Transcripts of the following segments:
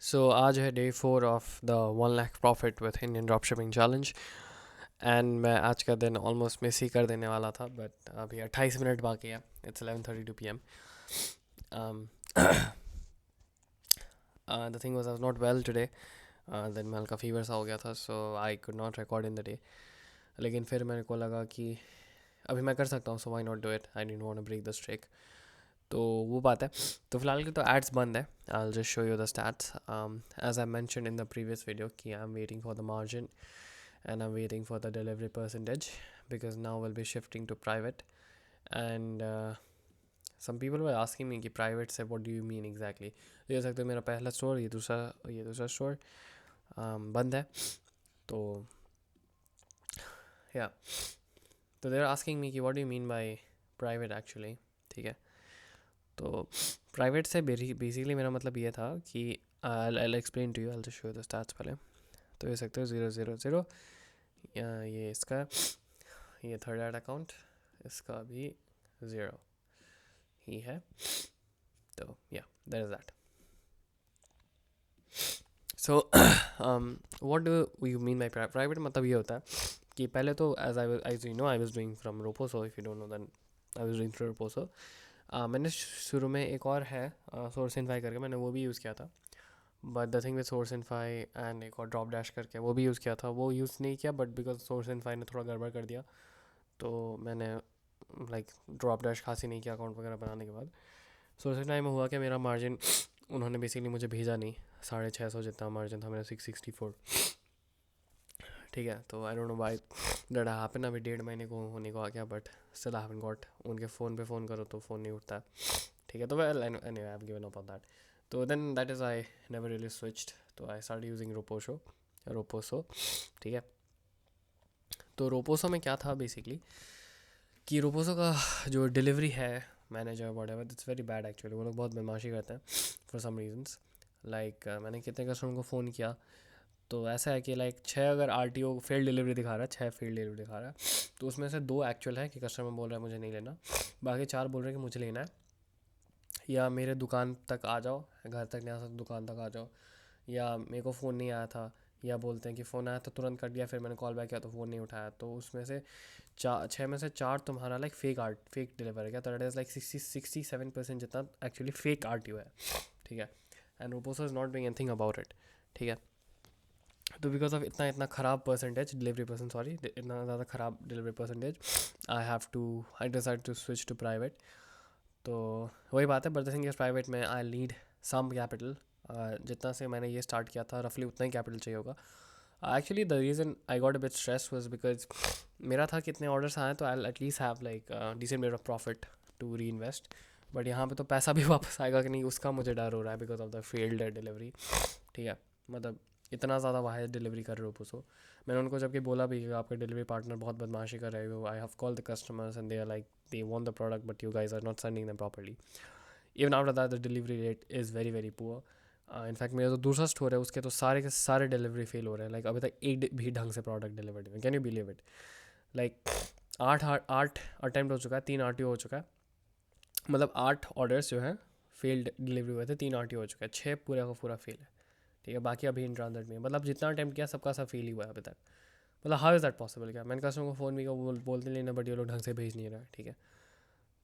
सो आज है day 4 of the 1 lakh profit with Indian drop shipping challenge. And मैं आज का दिन ऑलमोस्ट मिस ही कर देने वाला था, बट अभी 28 मिनट बाकी है। It's 11:32 PM। The thing was I was not well today. दिन में हल्का फीवर सा हो गया था, so I could not record in the day. लेकिन फिर मेरे को लगा कि अभी मैं कर सकता हूँ, so why not do it. I didn't want to break the streak. तो वो बात है। तो फिलहाल की तो एड्स बंद है। I just show you the stats. As I mentioned in the previous video कि I am waiting for the margin and I'm waiting for the delivery percentage because now we'll be shifting to private. And some people were asking me कि private से what do you mean exactly। तो ये सकते हो मेरा पहला store, ये दूसरा स्टोर बंद है। तो या तो देर आस्किंग मी कि what do you mean by private actually। ठीक है, तो प्राइवेट से बेसिकली मेरा मतलब ये था कि I'll explain to you, I'll just show you the stats पहले। तो ये सकते हो 000, ये इसका, ये थर्ड एड अकाउंट, इसका भी 0 ही है। तो या that is that. So what do you mean by private? मतलब ये होता है कि पहले तो as you know I was doing from Roposo. If you don't know then I was doing from Roposo. मैंने शुरू में एक और है सोर्स इनफाई करके, मैंने वो भी यूज़ किया था। But the thing with source इनफाई एंड एक और ड्रॉप डैश करके वो भी यूज़ किया था, वो यूज़ नहीं किया बट बिकॉज सोर्स इनफाई ने थोड़ा गड़बड़ कर दिया, तो मैंने लाइक ड्रॉप डैश खास ही नहीं किया अकाउंट वगैरह बनाने के बाद। सो उस टाइम में हुआ कि मेरा मार्जिन उन्होंने बेसिकली मुझे भेजा नहीं, 650 जितना मार्जिन था मेरा, 664। ठीक है, तो I don't know why that happen. अभी 1.5 महीने को होने को आ गया, but still I haven't got. उनके फ़ोन पे फ़ोन करो तो फ़ोन नहीं उठता। ठीक है, तो well anyway I have given up on that. तो then that is I never really switched. तो आई स्टार्ट यूजिंग रोपोसो। ठीक है, तो रोपोसो में क्या था बेसिकली कि रोपोसो का जो डिलीवरी है, manager what ever, it's very bad actually. वो लोग बहुत बदमाशी करते हैं फॉर सम रीजंस। लाइक मैंने कितने कस्टमर को फ़ोन किया, तो ऐसा है कि लाइक 6 अगर RTO फेल डिलीवरी दिखा रहा है, 6 फेल डिलीवरी दिखा रहा है, तो उसमें से 2 एक्चुअल है कि कस्टमर बोल रहा है मुझे नहीं लेना, बाकी 4 बोल रहे हैं कि मुझे लेना है, या मेरे दुकान तक आ जाओ, घर तक नहीं आ सकते दुकान तक आ जाओ, या मेरे को फ़ोन नहीं आया था, या बोलते हैं कि फ़ोन आया तो तुरंत कट गया, फिर मैंने कॉल बैक किया तो फ़ोन नहीं उठाया। तो उसमें से 6 में से 4 तुम्हारा लाइक फेक डिलीवर है क्या, तो इट इज़ लाइक 67% जितना एक्चुअली फेक RTO है। ठीक है, and Roposo is not doing anything about it. ठीक है, तो बिकॉज ऑफ इतना इतना ख़राब परसेंटेज डिलीवरी परसेंट, सॉरी, इतना ज़्यादा ख़राब delivery percentage, I decide to switch to private. तो वही बात है, but the thing is private में आई नीड सम कैपिटल। जितना से मैंने ये स्टार्ट किया था रफली उतना ही कैपिटल चाहिए होगा। Actually the reason I got a bit stress was because मेरा था कितने ऑर्डर्स आए तो I at least have like decent rate of profit to reinvest. But यहाँ पे तो पैसा भी वापस आएगा कि नहीं, उसका मुझे डर हो रहा है because of the failed delivery. ठीक है, मतलब इतना ज़्यादा वाहिर डिलीवरी कर रहे हो पुसो। मैंने उनको जबकि बोला भी कि आपका डिलीवरी पार्टनर बहुत बदमाशी कर रहे हो। I have call the customers and they are like they want the product but you guys are not sending them properly. Even after that the delivery rate is very very poor. In fact मेरा जो दूसरा store है उसके तो सारे के सारे delivery fail हो रहे हैं। लाइक अभी तक एक भी ढंग से प्रोडक्ट डिलीवर्ड नहीं, can you believe it. Like 8 attempt हो चुका है, 3 RTO हो चुका है। मतलब 8 ऑर्डर्स जो हैं फेल्ड डिलीवरी हुए थे, 3 RTO हो चुका है, 6 पूरा का पूरा फेल है। ठीक है, बाकी अभी इन ट्रांजिट में है। मतलब जितना अटैम्प्ट किया सबका सब फेल ही हुआ है अभी तक। मतलब हाउ इज़ दैट पॉसिबल? क्या मैंने कस्टमर को फ़ोन भी किया, वो बोलते लेना, बट ये लोग ढंग से भेज नहीं रहा है। ठीक है,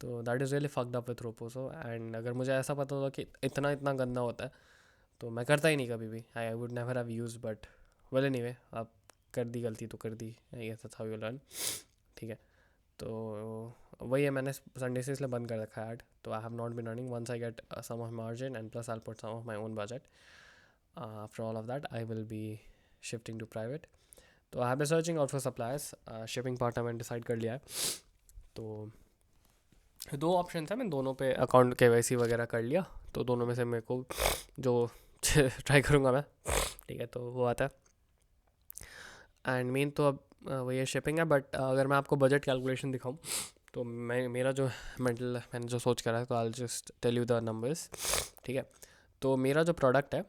तो that is really fucked up with Roposo. And अगर मुझे ऐसा पता होता कि इतना इतना गंदा होता है तो मैं करता ही नहीं कभी भी। I would never have use, but well anyway, आप कर दी गलती तो कर दी, ये हाउ यू लर्न। ठीक है, तो वही है, मैंने संडे से इसलिए बंद कर रखा है ऐड। तो I have not been running once I get some of margin and plus I put some of my own budget. After all of that I will be shifting to private. तो I have be searching out for suppliers. Shipping partner मैंने decide कर लिया है। तो 2 option है, मैं दोनों पे अकाउंट KYC वगैरह कर लिया, तो दोनों में से मेरे को जो ट्राई करूँगा मैं। ठीक है, तो वो आता है। एंड मेन तो अब वही है, शिपिंग है। बट अगर मैं आपको बजट कैलकुलेशन दिखाऊं तो मैं मेरा जो मैंने जो सोच करा है, तो I just tell you the numbers. ठीक है, तो मेरा जो प्रोडक्ट है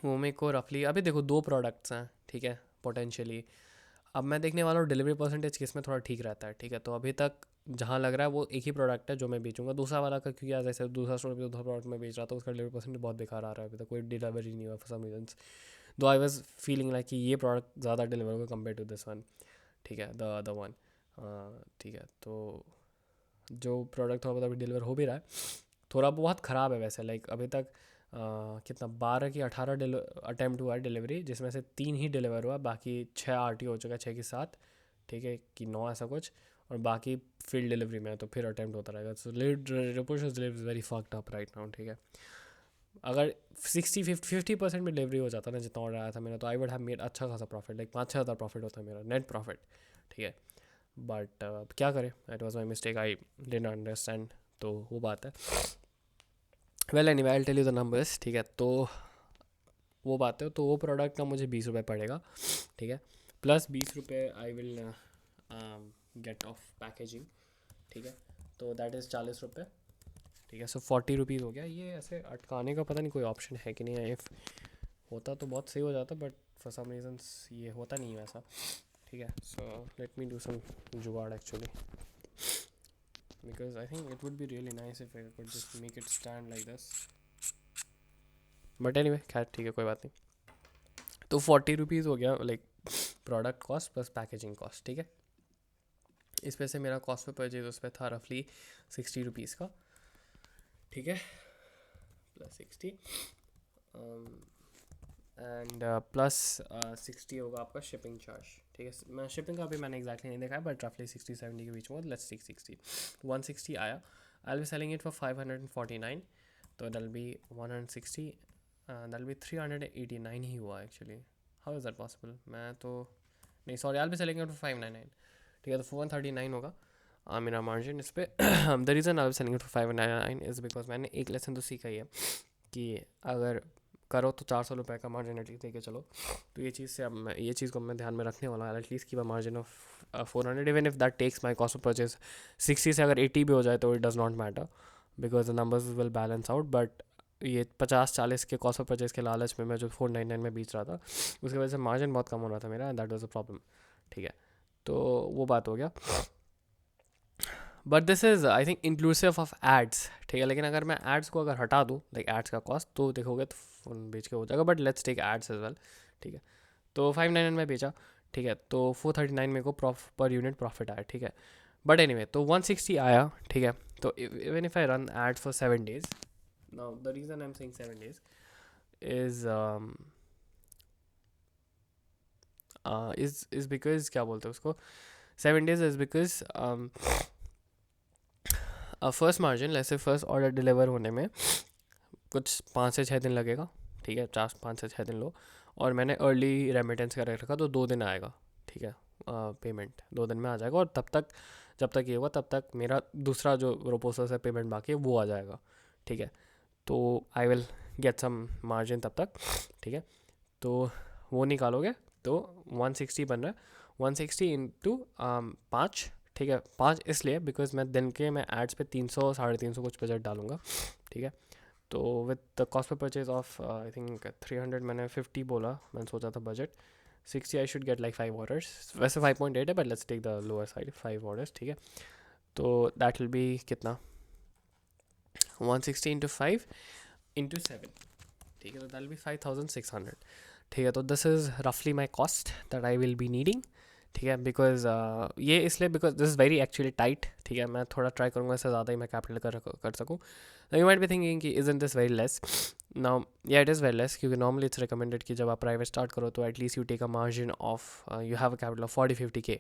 वो मेरे को रफली, अभी देखो 2 प्रोडक्ट्स हैं। ठीक है, पोटेंशियली अब मैं देखने वाला हूँ डिलीवरी परसेंटेज किस में थोड़ा ठीक रहता है, ठीक है। तो अभी तक जहाँ लग रहा है वो एक ही प्रोडक्ट है जो मैं बेचूंगा, दूसरा वाला का क्योंकि जैसे दूसरा स्टोर पे दूसरा प्रोडक्ट मैं बेच रहा था उसका डिलीवरी परसेंट बहुत बेकार आ रहा है, अभी तक कोई डिलीवरी नहीं हुआ फॉर सम रीजन। दो आई वाज फीलिंग लाइक कि ये प्रोडक्ट ज़्यादा डिलीवर होगा कंपेयर टू दिस वन, ठीक है, द अदर वन, ठीक है। तो जो प्रोडक्ट थोड़ा बहुत अभी डिलीवर हो भी रहा है, थोड़ा बहुत ख़राब है वैसे, लाइक अभी तक कितना 12 की 18 अटैम्प्ट हुआ है डिलीवरी, जिसमें से 3 ही डिलीवर हुआ, बाकी 6 RT हो चुका है, 6 की 7, ठीक है, कि 9 ऐसा कुछ, और बाकी फील्ड डिलीवरी में है, तो फिर अटैम्प्ट होता रहेगा। So report delivery very fucked up right now, ठीक है। अगर 50% में डिलीवरी हो जाता ना जितना ऑर्डर आया था मेरा, तो आई वुड हैव मेड अच्छा खासा प्रॉफिट, लाइक 5-6 हज़ार प्रॉफिट होता है मेरा नेट प्रॉफिट, ठीक है। बट क्या करें, it was my mistake, I didn't understand, तो वो बात है। Well anyway I will tell you the numbers, ठीक है। तो वो बात है, तो वो प्रोडक्ट का मुझे 20 रुपये पड़ेगा, ठीक है, प्लस 20 रुपये आई विल गेट ऑफ पैकेजिंग, ठीक है, तो दैट इज़ 40 रुपये, ठीक है। सो 40 रुपीज़ हो गया। ये ऐसे अटकाने का पता नहीं कोई ऑप्शन है कि नहीं है, इफ़ होता तो बहुत सही हो जाता, बट फॉर सम रीजंस ये होता नहीं है ऐसा, ठीक है। So let me do some जुगाड़ actually, because I think it would be really nice if I could just make it stand like this, but anyway खैर ठीक है, कोई बात नहीं। तो 40 रुपीज़ हो गया like product cost plus packaging cost, ठीक है। इस पे से मेरा कॉस्ट पे परचेज उस पर था रफली 60 रुपीज़ का, ठीक है, प्लस 60 एंड प्लस 60 होगा आपका शिपिंग चार्ज, ठीक है। मैं शिपिंग का अभी मैंने एग्जैक्टली नहीं देखा है, बट रफली 60-70 के बीच में, लेट्स टेक 60, 160 आया। आई will be selling it for 549, तो दैट बी 160, दैट बी 389 ही हुआ actually. How is that possible, मैं तो नहीं, sorry, I will be selling it for 599, ठीक है। तो 439 होगा मेरा मार्जिन इस पर। The reason I will selling it for 599 is because मैंने एक लेसन तो सीखा ही है कि अगर करो तो 400 रुपये का मार्जिन एटलीस्ट देके चलो। तो ये चीज़ से अब मैं ये चीज़ को मैं ध्यान में रखने वाला हूँ, एटलीस्ट की margin of 400, even if that takes my cost of purchase 60 से अगर 80 भी हो जाए तो it does not matter, because the numbers will balance out. But ये 50-40 के कॉस्ट ऑफ परचेज के लालच में मैं जो 499 में बेच रहा था, उसकी वजह से मार्जिन बहुत कम हो रहा था मेरा, दैट वाज अ प्रॉब्लम, ठीक है। तो वो बात हो गया, but this is I think inclusive of ads, ठीक है। लेकिन अगर मैं एड्स को अगर हटा दूँ, लाइक एड्स का कॉस्ट, तो देखोगे तो फ़ोन बेच के हो जाएगा, but let's take ads as well, ठीक है। तो 599 में बेचा, ठीक है, तो 439 मेरे को पर यूनिट प्रॉफिट आया, ठीक है। बट एनीवे तो 160 आया, ठीक है। तो even if I run ads for 7 days, now the reason I am saying 7 days is because क्या बोलते हैं उसको, 7 days is because first margin, जैसे फर्स्ट ऑर्डर डिलीवर होने में कुछ 5 से 6 दिन लगेगा, ठीक है, 5 से 6 दिन लो, और मैंने अर्ली रेमिटेंस कर रखा, तो 2 दिन आएगा, ठीक है, पेमेंट 2 दिन में आ जाएगा, और तब तक जब तक ये हुआ तब तक मेरा दूसरा जो रोपोसो से पेमेंट बाकी है वो आ जाएगा, ठीक है। तो I will get some margin तब तक, ठीक है। तो वो निकालोगे तो 160 बन रहा है, 160 इंटू 5, ठीक है। 5 इसलिए बिकॉज मैं दिन के मैं एड्स पे 300-350 कुछ बजट डालूंगा, ठीक है। तो with the cost per purchase of I think 300, मैंने 50 बोला, मैंने सोचा था budget 60, I should get like 5 orders, वैसे 5.8 है, but let's take the lower side, 5 orders, ठीक है। तो दैट विल बी कितना, 160 इंटू 5 इंटू 7, ठीक है, तो दैट विल बी 5600, ठीक है। तो दिस इज़ रफली my cost that I will be needing, ठीक है। बिकॉज ये इसलिए because this is very actually tight, ठीक है। मैं थोड़ा ट्राई करूँगा इससे ज़्यादा ही मैं कैपिटल कर सकूँ। यू माइट बी थिंकिंग कि isn't this very less, now या इट इज़ वेरी लेस, क्योंकि नॉर्मली इट्स रिकमेंडेड कि जब आप प्राइवेट स्टार्ट करो तो at least you take a margin of you have a capital of 40-50K।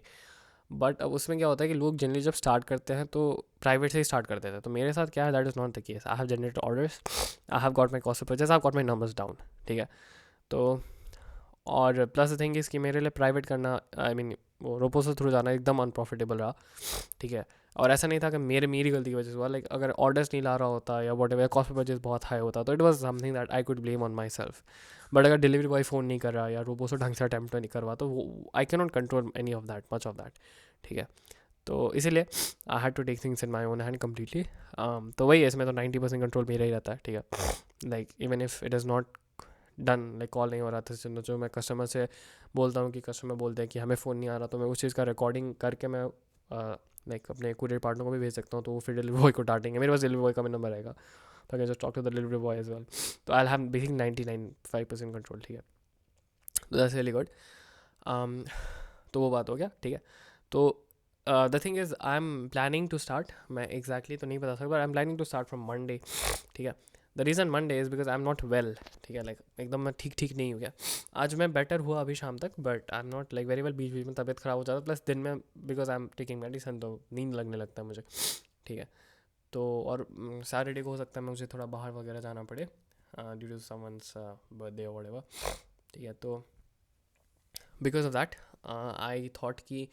But अब उसमें क्या होता है कि लोग जनरली जब स्टार्ट करते हैं तो प्राइवेट से ही स्टार्ट करते थे, तो मेरे साथ क्या है, that is not the case. I have generated orders, I have got my cost of purchase, I have got my numbers down, ठीक है। तो और प्लस द थिंग इज़ कि मेरे लिए प्राइवेट करना, आई मीन वो रोपोसो थ्रू जाना एकदम अनप्रॉफिटेबल रहा, ठीक है। और ऐसा नहीं था कि मेरी गलती की वजह से हुआ, लाइक अगर ऑर्डर्स नहीं ला रहा होता या वॉट एवर कॉस्ट परचेज बहुत हाई होता, तो it was something that I could blame on my self. But अगर डिलीवरी बॉय फ़ोन नहीं कर रहा या रोपोसो ढंग से अटैम्प्ट नहीं करवा, तो I can not control any of that, much of that, ठीक है। तो इसीलिए I had to take things in my own hand completely. तो वही है, इसमें तो 90% कंट्रोल मेरा ही रहता है, ठीक है। Like even if it is not done, like call नहीं हो रहा था, जो मैं कस्टमर से बोलता हूँ कि कस्टमर बोलते हैं कि हमें फ़ोन नहीं आ रहा, तो मैं उस चीज़ का रिकॉर्डिंग करके मैं लाइक अपने कुरियर पार्टनर को भी भेज सकता हूँ, तो वो फिर डिलीवरी बॉय को डांटेंगे, मेरे पास डिलीवरी बॉय का नंबर रहेगा, तो I just talk to the delivery boy as well, तो आई हैव बेसिक 99.5% कंट्रोल, ठीक है, तो दैट्स रियली गुड। तो वो बात हो गया, ठीक है। तो the thing is I am planning to start, मैं एग्जैक्टली तो नहीं बता सकता, I am planning to start from Monday, ठीक है। The reason Monday is because I am not well, ठीक है, लाइक एकदम मैं ठीक नहीं हो गया। आज मैं बेटर हुआ अभी शाम तक, but I am not like very well, बीच बीच में तबीयत ख़राब हो जाता, प्लस दिन में because I am taking medicine, तो नींद लगने लगता है मुझे, ठीक है। तो और सैटरडे को हो सकता है मुझे थोड़ा बाहर वगैरह जाना पड़े ड्यू टू समवंस बर्थडे और व्हाटएवर, ठीक है। तो because of that I thought कि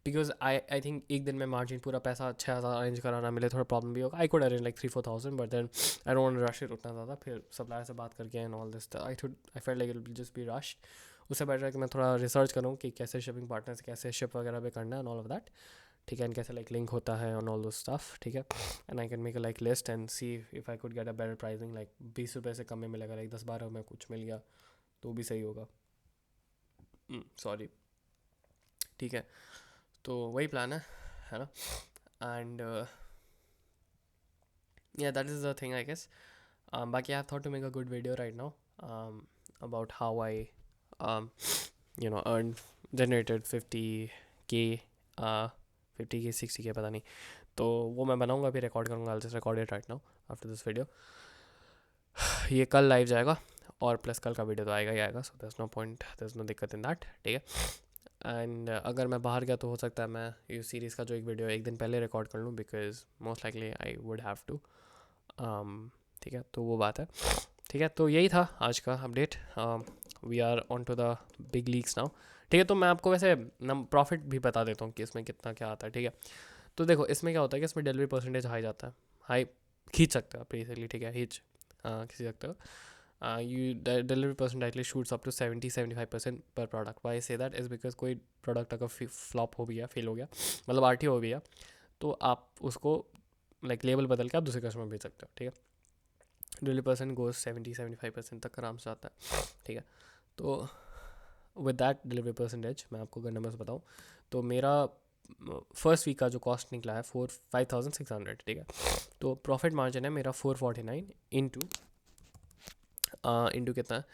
बिकॉज आई थिंक एक दिन में मार्जिन पूरा पैसा 6,000 अरेंज कराना मिले थोड़ा प्रॉब्लम भी होगा, I could arrange like 3-4,000, but then I don't want rush it उतना ज़्यादा, फिर सप्लायर से बात करके and all this I felt like it will just be rush. उससे बेटर है कि मैं थोड़ा रिसर्च करूँ कि कैसे शिपिंग पार्टनर से कैसे शिप वगैरह भी करना है एंड ऑल ऑफ दैट, ठीक है, एंड कैसे लाइक लिंक होता है ऑन ऑल दो स्टफ, ठीक है, and I can make a like list and see if I could get a better pricing, like 20 रुपये से कम में मिलेगा, लाइक 10-12 में कुछ मिल गया तो भी सही होगा, सॉरी, ठीक है। तो वही प्लान है ना, and yeah that is the thing I guess. बाकी I have thought to make a good video right now about how I earn generated 50K 50K 60K पता नहीं, तो वो मैं बनाऊंगा, अभी रिकॉर्ड करूँगा, just record it right now after this video. ये कल लाइव जाएगा, और प्लस कल का वीडियो तो आएगा ही आएगा, so there is no point, there is no दिक्कत इन दैट, ठीक है। एंड अगर मैं बाहर गया तो हो सकता है मैं ये सीरीज़ का जो एक वीडियो एक दिन पहले रिकॉर्ड कर लूँ, because most likely I would have to, ठीक है, तो वो बात है, ठीक है। तो यही था आज का update, we are on to the big leagues now, ठीक है। तो मैं आपको वैसे प्रॉफिट भी बता देता हूँ कि इसमें कितना क्या आता है, ठीक है। तो देखो इसमें क्या होता है कि इसमें डिलीवरी परसेंटेज हाई जाता है, हाई खींच सकते हो आप बेसिकली, ठीक है, खींच सकते हो, you delivery percent directly shoots up to 70-75% per product. Why I say that is because कोई प्रोडक्ट अगर फ्लॉप हो गया, फेल हो गया, मतलब RT हो गया, तो आप उसको लाइक लेबल बदल के आप दूसरे कस्टमर भेज सकते हो, ठीक है। डिलीवरी परसेंट गोज 70-75% तक आराम से आता है, ठीक है। तो विद दैट डिलीवरी परसेंटेज मैं आपको अगर नंबर्स बताऊँ, तो मेरा फर्स्ट वीक का जो कॉस्ट निकला है 5,600, ठीक है। तो प्रॉफिट मार्जिन है मेरा 449 इंटू कितना है,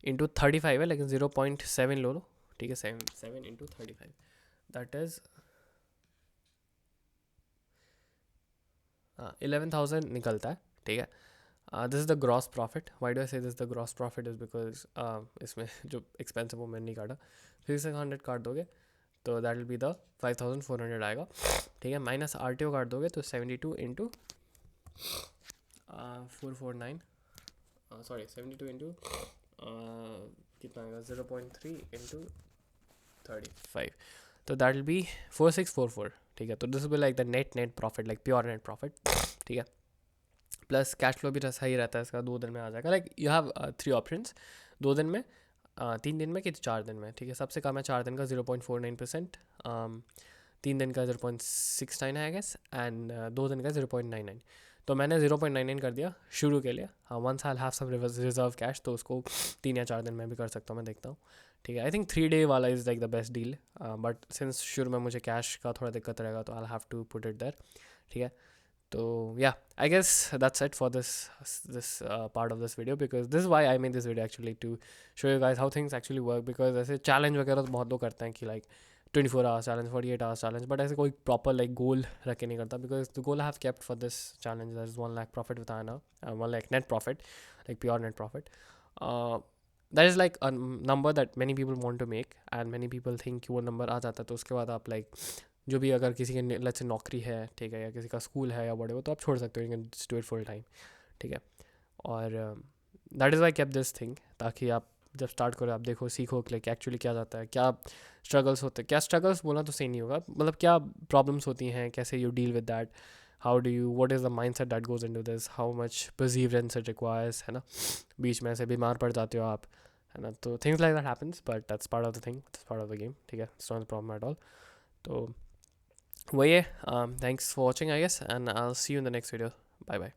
इंटू 35 है, लेकिन 0.7 लो, ठीक है, 7 इंटू 35 दैट इज़ 11,000 निकलता है, ठीक है। This is the gross profit. Why do I say this the gross profit is because इसमें जो एक्सपेंस है वो मैंने नहीं काटा, फिर से 100 काट दोगे तो दैट विल बी द 5,400 आएगा, ठीक है, माइनस RTO काट दोगे तो 72 इंटू 449, सॉरी 72 इंटू कितना आएगा 0.3 इंटू 35, तो दैट विल बी 4,644, ठीक है। तो this will like the net profit, like pure net profit, ठीक है। प्लस कैश फ्लो भी सही रहता है इसका, 2 दिन में आ जाएगा, लाइक यू हैव 3 ऑप्शंस, 2 दिन में, 3 दिन में कि 4 दिन में, ठीक है। सबसे कम है 4 दिन का 0.49%, 3 दिन का 0.69 है आई गेस, एंड 2 दिन का 0.99, तो मैंने 0.99 कर दिया शुरू के लिए। हाँ, once I have some reserve cash तो उसको 3 या 4 दिन में भी कर सकता हूँ, मैं देखता हूँ, ठीक है। आई थिंक 3 डे वाला is like the best deal, but since शुरू में मुझे कैश का थोड़ा दिक्कत रहेगा तो I have to put it there, ठीक है। तो yeah, I guess that's it for this part of this video, because this is why I made this video actually, to show you guys how things actually work, because ऐसे challenge वगैरह तो बहुत लोग करते हैं कि like 24 hours challenge, 48 hours challenge, but ऐसे कोई proper like goal रख के नहीं करता, because the goal I have kept for this challenge, that is 1 lakh profit with Ana, 1 lakh net profit, like pure net profit. That is like a number that many people want to make, and many people think कि वो number आ जाता है तो उसके बाद आप like जो भी अगर किसी के लेट्स से नौकरी है, ठीक है, या किसी का स्कूल है या वॉटेवर, तो आप छोड़ सकते हो, you can do it full time, ठीक है। और that is why keep this thing, ताकि आप जब स्टार्ट करो आप देखो, सीखो कि एक्चुअली क्या जाता है, क्या स्ट्रगल्स होते हैं, क्या स्ट्रगल्स बोलना तो सही नहीं होगा, मतलब क्या प्रॉब्लम्स होती हैं, कैसे you deal with that, how do you, what is the mind set that goes into this, how much perseverance it requires, है ना, बीच में ऐसे बीमार पड़ जाते हो आप, है ना, तो things like that happens, but that's part of the thing, that's part of the game, ठीक है, it's not a problem at all. तो वही है, thanks for watching I guess, and I will see you in the next video, bye bye.